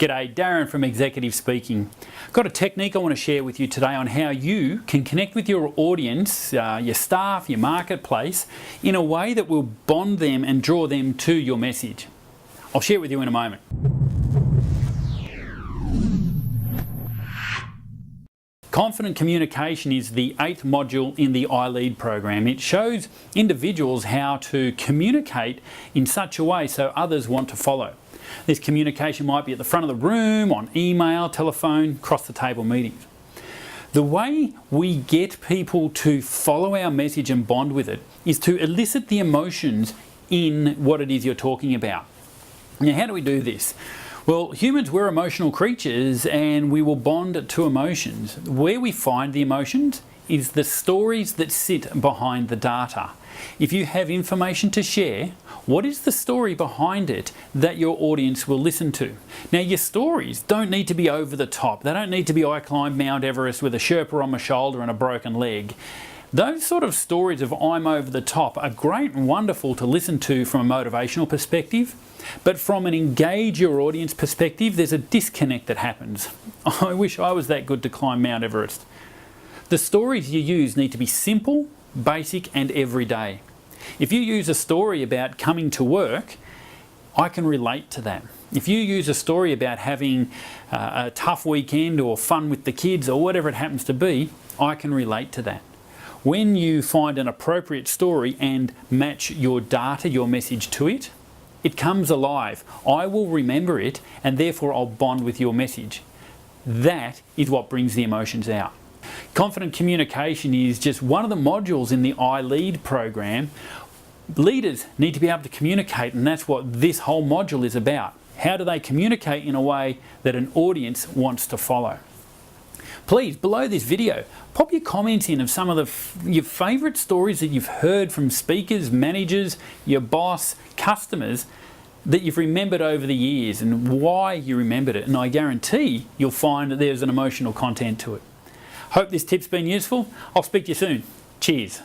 G'day, Darren from Executive Speaking. Got a technique I want to share with you today on how you can connect with your audience, your staff, your marketplace, in a way that will bond them and draw them to your message. I'll share it with you in a moment. Confident communication is the 8th module in the iLead program. It shows individuals how to communicate in such a way so others want to follow. This communication might be at the front of the room, on email, telephone, across the table meetings. The way we get people to follow our message and bond with it is to elicit the emotions in what it is you're talking about. Now, how do we do this? Well, humans, we're emotional creatures and we will bond to emotions. Where we find the emotions is the stories that sit behind the data. If you have information to share, what is the story behind it that your audience will listen to? Now, your stories don't need to be over the top. They don't need to be I climbed Mount Everest with a Sherpa on my shoulder and a broken leg. Those sort of stories of I'm over the top are great and wonderful to listen to from a motivational perspective, but from an engage your audience perspective, there's a disconnect that happens. I wish I was that good to climb Mount Everest. The stories you use need to be simple, basic and everyday. If you use a story about coming to work, I can relate to that. If you use a story about having a tough weekend or fun with the kids or whatever it happens to be, I can relate to that. When you find an appropriate story and match your data, your message to it, it comes alive. I will remember it and therefore I'll bond with your message. That is what brings the emotions out. Confident communication is just one of the modules in the iLead program. Leaders need to be able to communicate, and that's what this whole module is about. How do they communicate in a way that an audience wants to follow? Please, below this video, pop your comments in of some of your favourite stories that you've heard from speakers, managers, your boss, customers that you've remembered over the years and why you remembered it. And I guarantee you'll find that there's an emotional content to it. Hope this tip's been useful. I'll speak to you soon. Cheers.